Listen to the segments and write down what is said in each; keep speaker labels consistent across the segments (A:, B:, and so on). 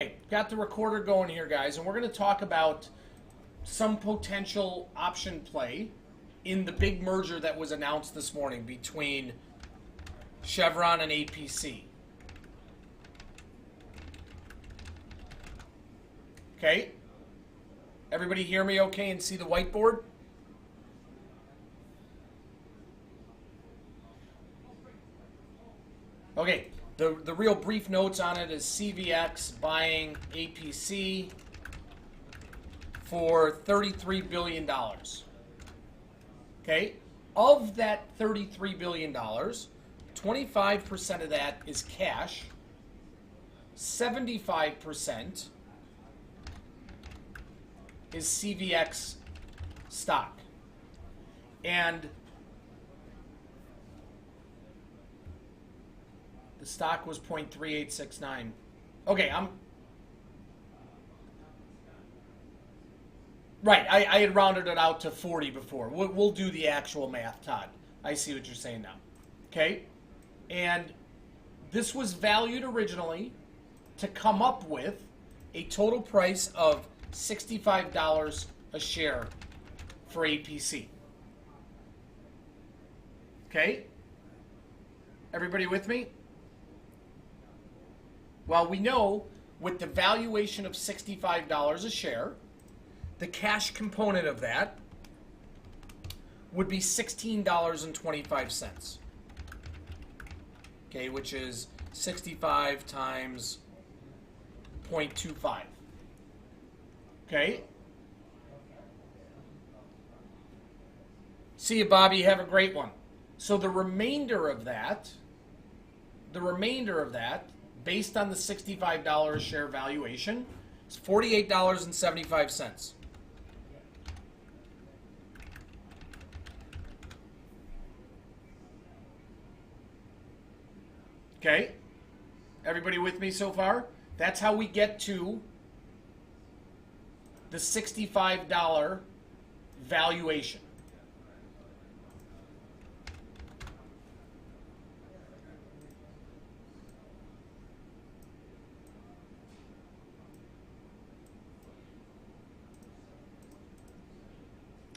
A: Okay, got the recorder going here, guys, and we're going to talk about some potential option play in the big merger that was announced this morning between Chevron and APC. Okay? Everybody hear me okay and see the whiteboard? Okay, the real brief notes on it is CVX buying APC for $33 billion. Okay, of that $33 billion, 25% of that is cash, 75% is CVX stock. And the stock was 0.3869. Okay, right. I had rounded it out to 40 before. We'll do the actual math, Todd. I see what you're saying now. Okay, and this was valued originally to come up with a total price of $65 a share for APC. Okay, everybody with me? Well, we know with the valuation of $65 a share, the cash component of that would be $16.25. Okay, which is 65 times 0.25. Okay? See you, Bobby. Have a great one. So the remainder of that, based on the $65 a share valuation, is $48.75. Okay? Everybody with me so far? That's how we get to the $65 valuation.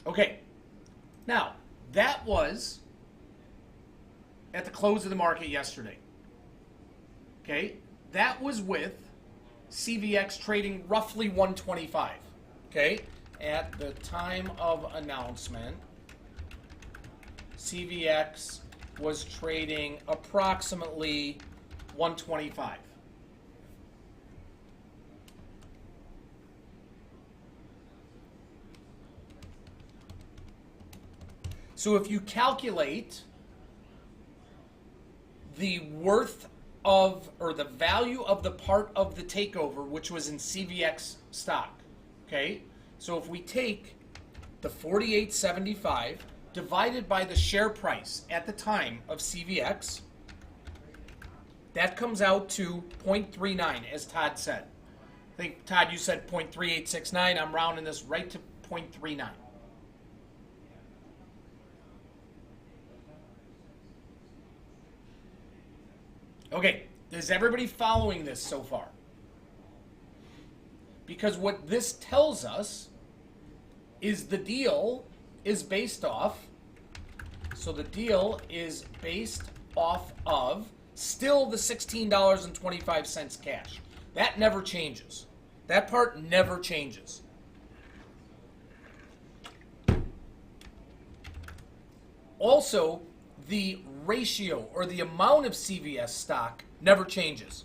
A: Okay, now that was at the close of the market yesterday. Okay, that was with CVX trading roughly 125. Okay, at the time of announcement, CVX was trading approximately 125. So if you calculate the worth of, or the value of the part of the takeover, which was in CVX stock, okay? So if we take the 48.75 divided by the share price at the time of CVX, that comes out to 0.39, as Todd said. I think, Todd, you said 0.3869. I'm rounding this right to 0.39. Okay, is everybody following this so far? Because what this tells us is the deal is based off, so the deal is based off of still the $16.25 cash. That never changes. That part never changes. Also, the ratio or the amount of CVS stock never changes.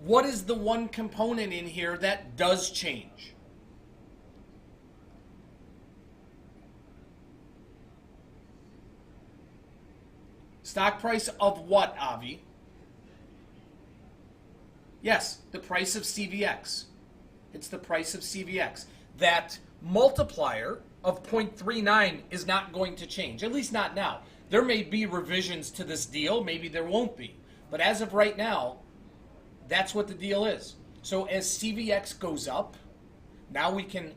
A: What is the one component in here that does change? Stock price of what, Avi? Yes, the price of CVX. It's the price of CVX. That multiplier of 0.39 is not going to change, at least not now. There may be revisions to this deal, maybe there won't be. But as of right now, that's what the deal is. So as CVX goes up, now we can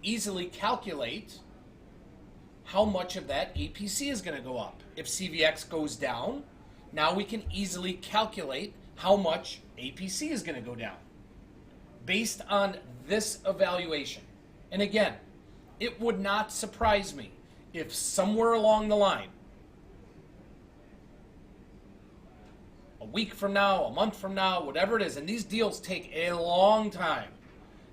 A: easily calculate how much of that APC is going to go up. If CVX goes down, now we can easily calculate how much APC is going to go down based on this evaluation. And again, it would not surprise me if somewhere along the line, a week from now, a month from now, whatever it is, and these deals take a long time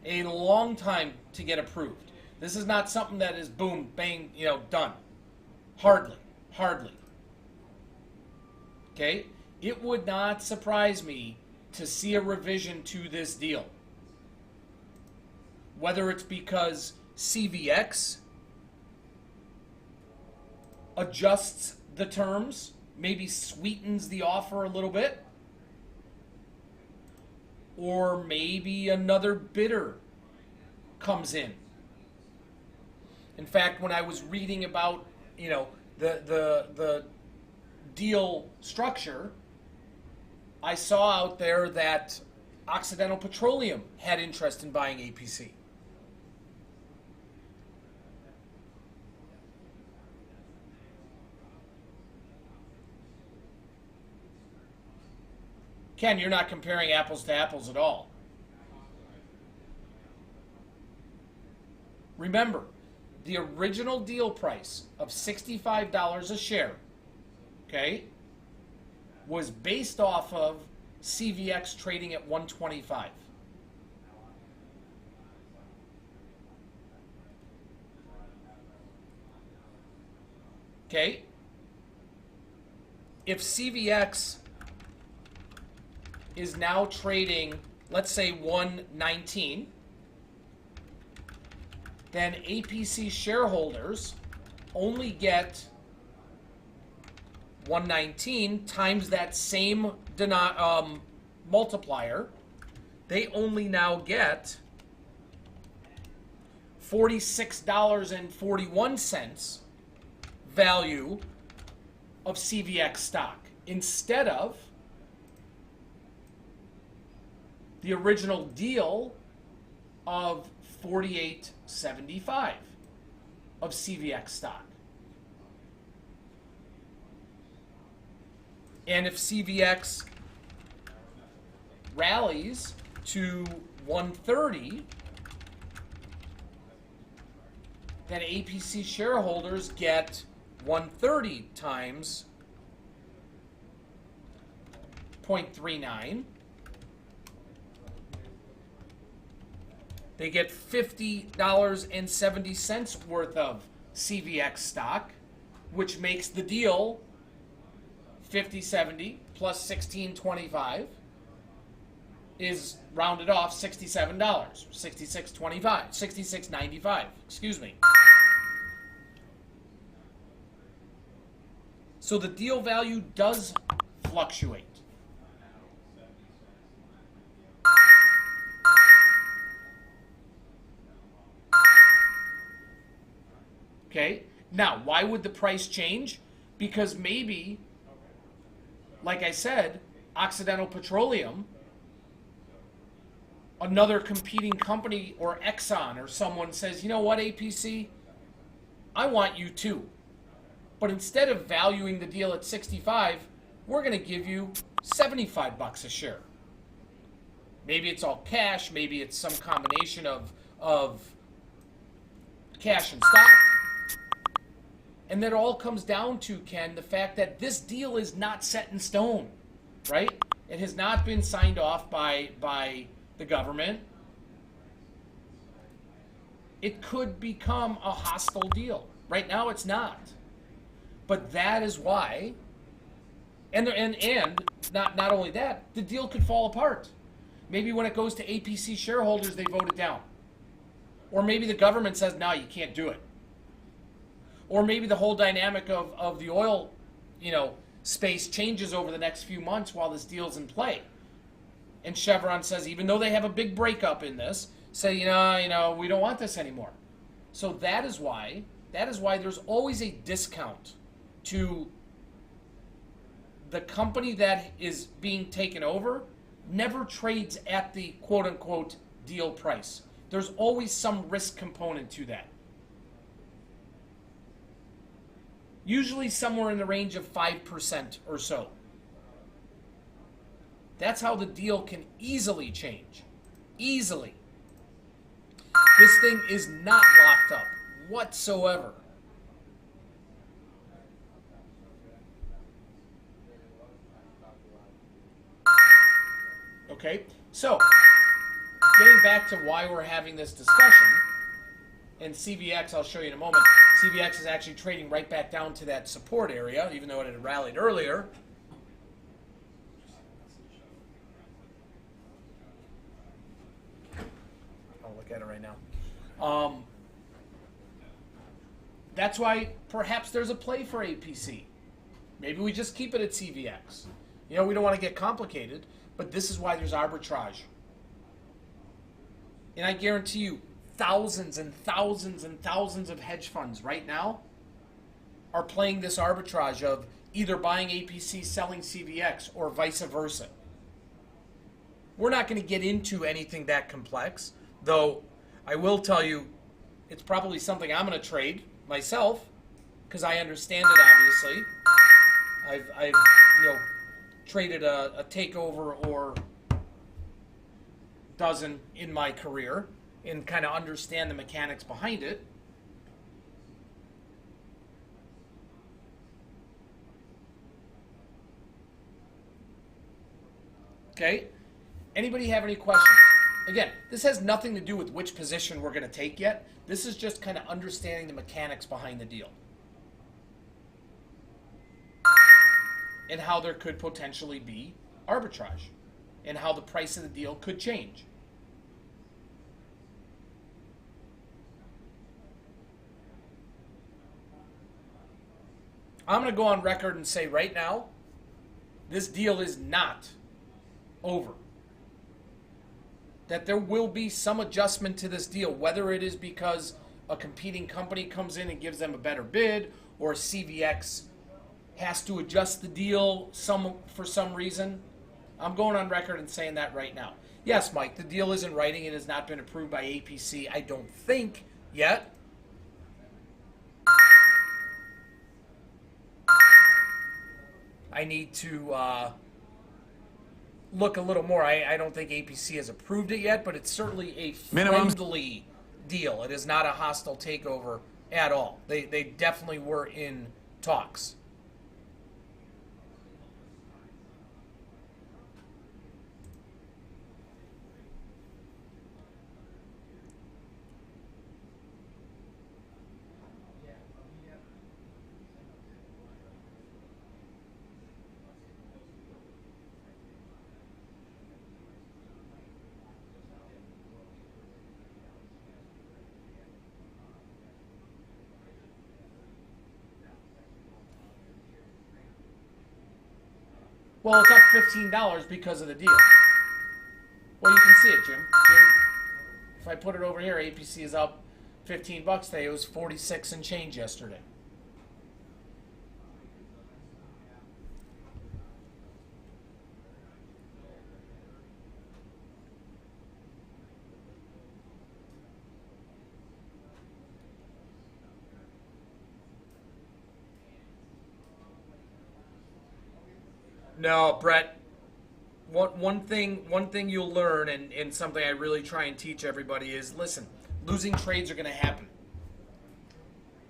A: to get approved. This is not something that is boom, bang, done. Hardly. Okay? It would not surprise me to see a revision to this deal. Whether it's because CVX adjusts the terms, maybe sweetens the offer a little bit, or maybe another bidder comes in. In fact, when I was reading about, the deal structure, I saw out there that Occidental Petroleum had interest in buying APC. Ken, you're not comparing apples to apples at all. Remember, the original deal price of $65 a share, okay, was based off of CVX trading at 125. Okay? If CVX is now trading, let's say 119, then APC shareholders only get 119 times that same multiplier. They only now get $46.41 value of CVX stock instead of the original deal of $48.75 of CVX stock. And if CVX rallies to 130, then APC shareholders get 130 times 0.39. They get $50.70 worth of CVX stock, which makes the deal 50.70 plus 16.25 is rounded off $67, 66.25, 66.95, excuse me. So the deal value does fluctuate. Okay, now why would the price change? Because maybe, like I said, Occidental Petroleum, another competing company, or Exxon or someone says, you know what, APC, I want you too. But instead of valuing the deal at 65, we're going to give you $75 a share. Maybe it's all cash, maybe it's some combination of cash and stock. And that all comes down to, Ken, the fact that this deal is not set in stone, right? It has not been signed off by the government. It could become a hostile deal. Right now it's not. But that is why, and not only that, the deal could fall apart. Maybe when it goes to APC shareholders, they vote it down. Or maybe the government says, no, you can't do it. Or maybe the whole dynamic of the oil, space changes over the next few months while this deal's in play. And Chevron says, even though they have a big breakup in this, say, we don't want this anymore. So that is why there's always a discount to the company that is being taken over. Never trades at the quote-unquote deal price. There's always some risk component to that. Usually somewhere in the range of 5% or so. That's how the deal can easily change. Easily. This thing is not locked up whatsoever. Okay, so getting back to why we're having this discussion, and CVX, I'll show you in a moment. CVX is actually trading right back down to that support area, even though it had rallied earlier. I'll look at it right now. That's why perhaps there's a play for APC. Maybe we just keep it at CVX. You know, we don't want to get complicated, but this is why there's arbitrage. And I guarantee you, thousands and thousands and thousands of hedge funds right now are playing this arbitrage of either buying APC, selling CVX, or vice versa. We're not going to get into anything that complex, though I will tell you it's probably something I'm going to trade myself because I understand it, obviously. I've traded a takeover or dozen in my career and kind of understand the mechanics behind it. Okay? Anybody have any questions? Again, this has nothing to do with which position we're going to take yet. This is just kind of understanding the mechanics behind the deal. And how there could potentially be arbitrage. And how the price of the deal could change. I'm going to go on record and say right now, this deal is not over. That there will be some adjustment to this deal, whether it is because a competing company comes in and gives them a better bid, or CVX has to adjust the deal for some reason. I'm going on record and saying that right now. Yes, Mike, the deal is in writing. It has not been approved by APC, I don't think, yet. I need to look a little more. I don't think APC has approved it yet, but it's certainly a friendly deal. It is not a hostile takeover at all. They definitely were in talks. Well, it's up $15 because of the deal. Well, you can see it, Jim. If I put it over here, APC is up 15 bucks today. It was 46 and change yesterday. No, Brett. One thing you'll learn, and something I really try and teach everybody is, listen, losing trades are going to happen.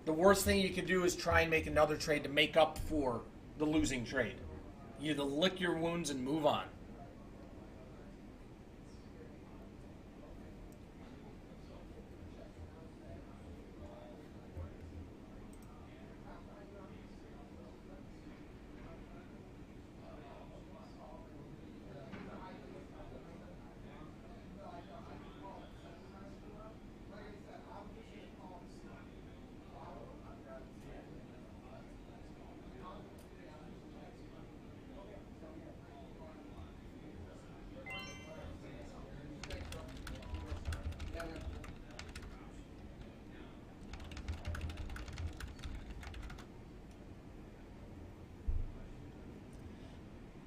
A: The worst thing you can do is try and make another trade to make up for the losing trade. You either lick your wounds and move on.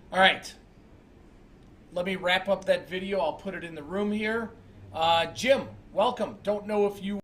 A: All right, let me wrap up that video. I'll put it in the room here. Jim, welcome. Don't know if you